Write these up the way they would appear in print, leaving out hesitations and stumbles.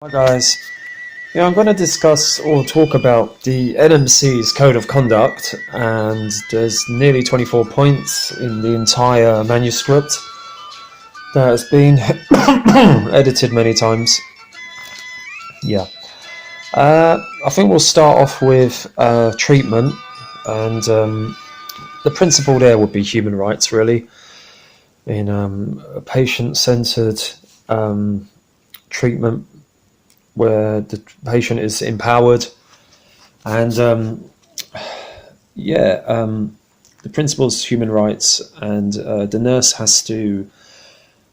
Hi guys. Yeah, I'm going to discuss or talk about the NMC's Code of Conduct, and there's nearly 24 points in the entire manuscript that has been edited many times. Yeah. I think we'll start off with treatment, and the principle there would be human rights, really, in a patient-centered treatment where the patient is empowered, and the principle is human rights, and the nurse has to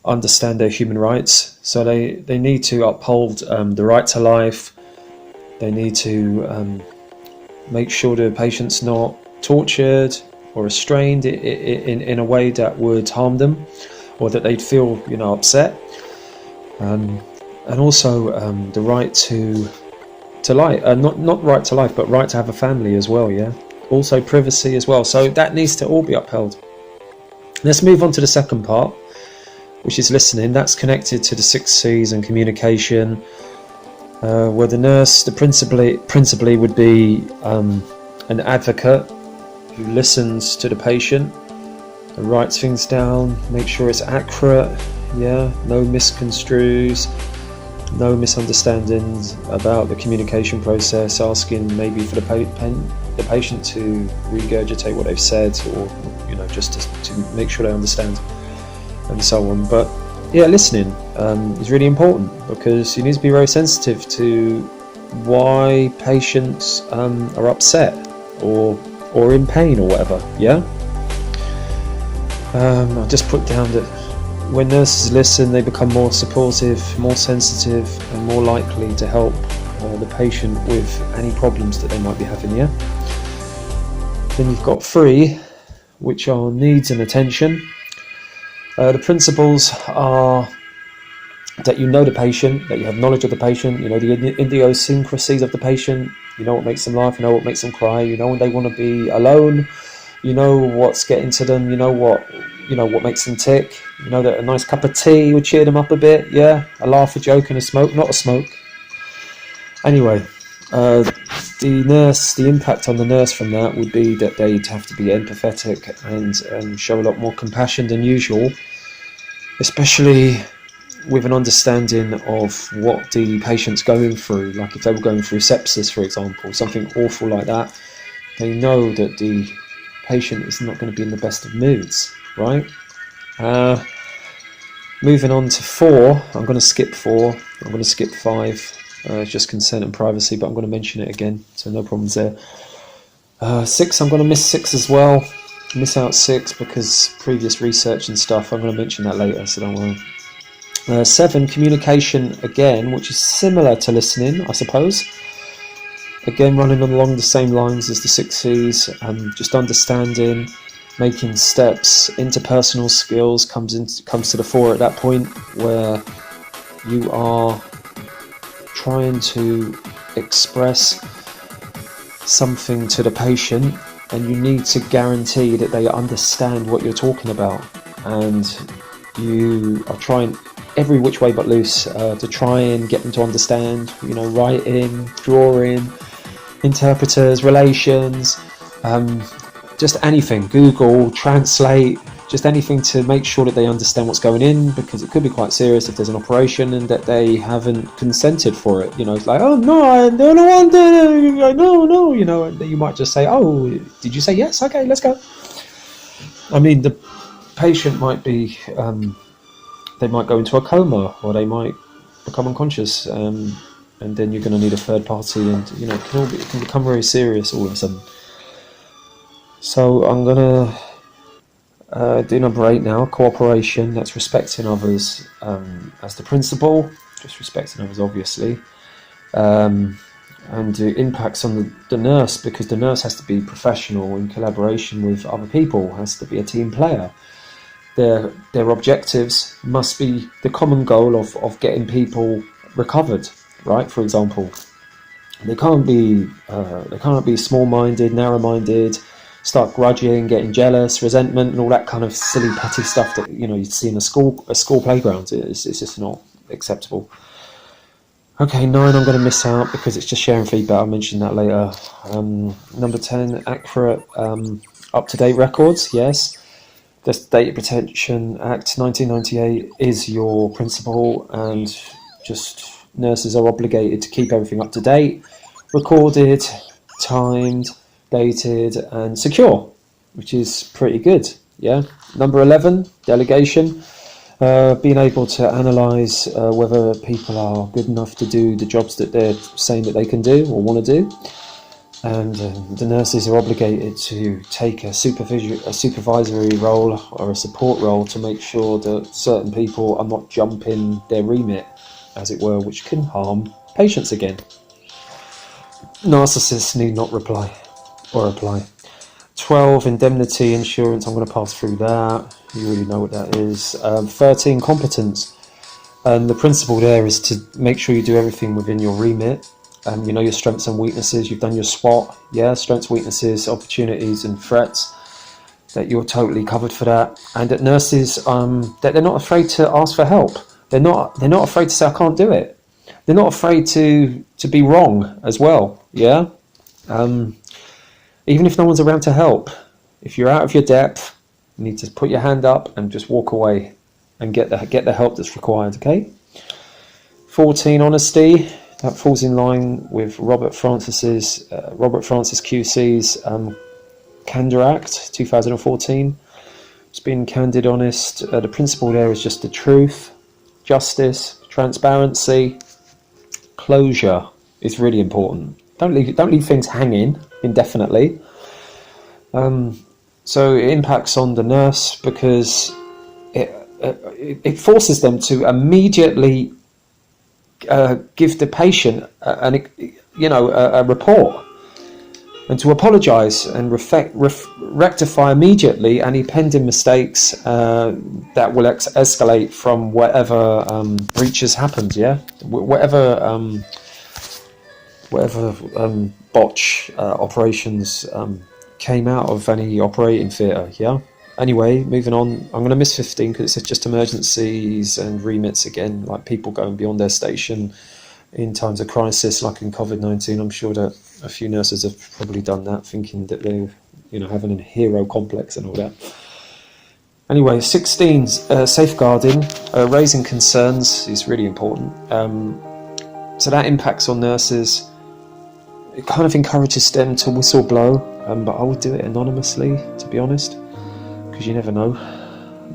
understand their human rights. So they need to uphold the right to life. They need to make sure the patient's not tortured or restrained in a way that would harm them, or that they'd feel upset. And also the right to life, not right to life, but right to have a family as well. Yeah, also privacy as well. So that needs to all be upheld. Let's move on to the second part, which is listening. That's connected to the 6 C's and communication, where the nurse, principally would be an advocate who listens to the patient, writes things down, make sure it's accurate. Yeah, no misconstrues, no misunderstandings about the communication process, asking maybe for the patient to regurgitate what they've said, or just to make sure they understand, and so on. But yeah, listening is really important, because you need to be very sensitive to why patients are upset or in pain or whatever. Yeah. I just put down that when nurses listen, they become more supportive, more sensitive, and more likely to help the patient with any problems that they might be having. Yeah. Then you've got 3, which are needs and attention. The principles are that you know the patient, that you have knowledge of the patient, the idiosyncrasies of the patient, what makes them laugh, what makes them cry, when they want to be alone, what's getting to them, what makes them tick, that a nice cup of tea would cheer them up a bit. Yeah, a laugh, a joke, and a smoke, not a smoke. Anyway, the impact on the nurse from that would be that they'd have to be empathetic and show a lot more compassion than usual, especially with an understanding of what the patient's going through. Like if they were going through sepsis, for example, something awful like that, they know that the patient is not going to be in the best of moods, right? Moving on to 4, I'm going to skip 4, I'm going to skip 5, it's just consent and privacy, but I'm going to mention it again, so no problems there. 6, I'm going to miss 6 as well, miss out 6 because previous research and stuff. I'm going to mention that later, so don't worry. 7, communication again, which is similar to listening, I suppose. Again, running along the same lines as the 6 C's, just understanding, making steps. Interpersonal skills comes to the fore at that point, where you are trying to express something to the patient, and you need to guarantee that they understand what you're talking about, and you are trying every which way but loose to try and get them to understand, writing, drawing, interpreters, relations, just anything, Google Translate, just anything to make sure that they understand what's going in, because it could be quite serious if there's an operation and that they haven't consented for it. It's like, oh no, I don't want to, no, and you might just say, oh, did you say yes? Okay, let's go. I mean, the patient might be, they might go into a coma, or they might become unconscious, and then you're going to need a third party, and it can become very serious all of a sudden. So I'm going to do number 8 now, cooperation. That's respecting others as the principle, just respecting others, obviously, and the impacts on the nurse, because the nurse has to be professional in collaboration with other people, has to be a team player. Their objectives must be the common goal of getting people recovered, right? For example, they can't be small-minded, narrow-minded, start grudging, getting jealous, resentment, and all that kind of silly, petty stuff that you see in a school playground. It's just not acceptable. Okay, 9 I'm going to miss out because it's just sharing feedback. I'll mention that later. Number 10, accurate, up-to-date records. Yes. The Data Protection Act 1998 is your principle, and just nurses are obligated to keep everything up to date, recorded, timed, dated, and secure, which is pretty good. Yeah. Number 11, delegation. Being able to analyse whether people are good enough to do the jobs that they're saying that they can do or want to do. And the nurses are obligated to take a supervisory role or a support role to make sure that certain people are not jumping their remit, as it were, which can harm patients again. Narcissists need not reply or apply. 12, indemnity insurance. I'm going to pass through that. You really know what that is. 13, competence. And the principle there is to make sure you do everything within your remit. You know your strengths and weaknesses. You've done your SWOT. Yeah, strengths, weaknesses, opportunities, and threats. That you're totally covered for that. And that nurses, that they're not afraid to ask for help. They're not afraid to say I can't do it. They're not afraid to be wrong as well. Yeah. Even if no one's around to help, if you're out of your depth, you need to put your hand up and just walk away and get the help that's required, okay? 14, honesty. That falls in line with Robert Francis QC's Candor Act 2014. It's being candid, honest. The principle there is just the truth, justice, transparency, closure is really important. Don't leave things hanging indefinitely. So it impacts on the nurse because it forces them to immediately give the patient a report and to apologise and rectify immediately any pending mistakes that will escalate from whatever breaches happened. Yeah, whatever botch operations came out of any operating theatre. Yeah. Anyway, moving on. I'm going to miss 15 because it's just emergencies and remits again, like people going beyond their station in times of crisis, like in COVID-19. I'm sure that a few nurses have probably done that, thinking that they're, having a hero complex and all that. Anyway, 16, safeguarding, raising concerns is really important. So that impacts on nurses. It kind of encourages them to whistle blow, but I would do it anonymously, to be honest, because you never know.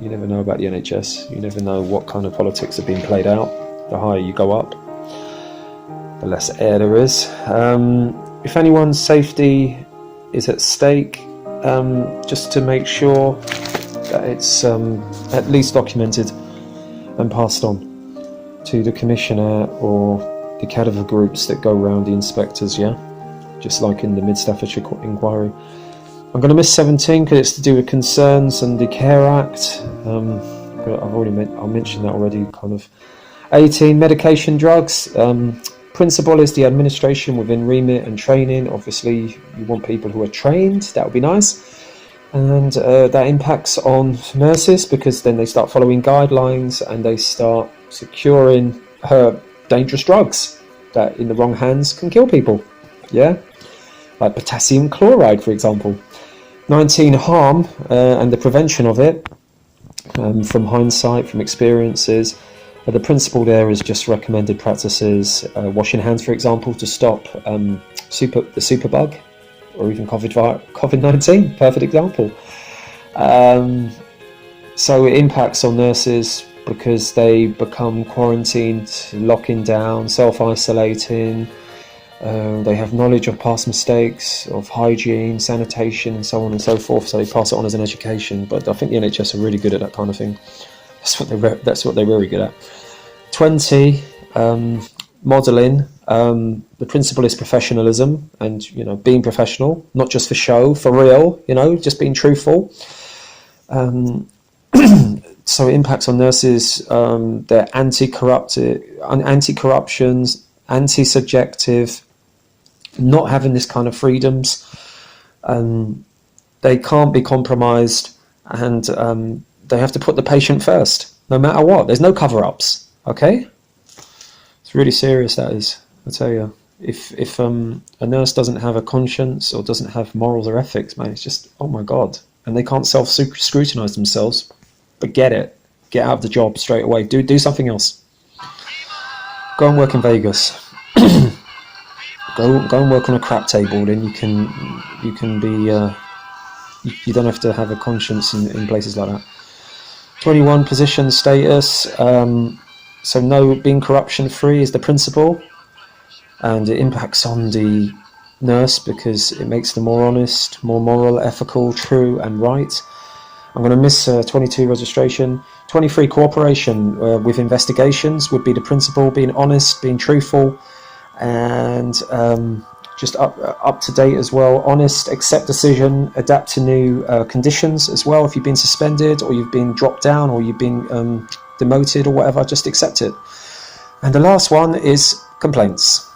You never know about the NHS. You never know what kind of politics are being played out. The higher you go up, the less air there is. If anyone's safety is at stake, just to make sure that it's at least documented and passed on to the commissioner or the cadaver groups that go around the inspectors, yeah? Just like in the Mid-Staffordshire inquiry. I'm going to miss 17 because it's to do with concerns and the Care Act. I'll mention that already, kind of. 18, medication, drugs. Principle is the administration within remit and training. Obviously, you want people who are trained. That would be nice. And that impacts on nurses because then they start following guidelines and they start securing dangerous drugs that in the wrong hands can kill people. Yeah? Like potassium chloride, for example. 19, harm and the prevention of it from hindsight, from experiences. The principle there is just recommended practices, washing hands, for example, to stop the superbug or even COVID-19, perfect example. So it impacts on nurses because they become quarantined, locking down, self-isolating. They have knowledge of past mistakes, of hygiene, sanitation, and so on and so forth. So they pass it on as an education. But I think the NHS are really good at that kind of thing. That's what they're very good at. 20, modelling. The principle is professionalism and being professional, not just for show, for real. Just being truthful. So it impacts on nurses. They're anti-corruptions, anti-subjective, not having this kind of freedoms. They can't be compromised, and they have to put the patient first, no matter what. There's no cover-ups, okay? It's It's really serious, that is, I tell you. If a nurse doesn't have a conscience or doesn't have morals or ethics, man, it's just, oh my God. And they can't self-scrutinize themselves. Forget it. Get out of the job straight away. Do something else. Go and work in Vegas. Go and work on a crap table. Then you can be. You don't have to have a conscience in places like that. 21 position status. So no, being corruption free is the principle, and it impacts on the nurse because it makes them more honest, more moral, ethical, true, and right. I'm going to miss 22 registration. 23 cooperation with investigations would be the principle, being honest, being truthful, and just up to date as well. Honest, accept decision, adapt to new conditions as well. If you've been suspended or you've been dropped down or you've been demoted or whatever, just accept it. And the last one is complaints.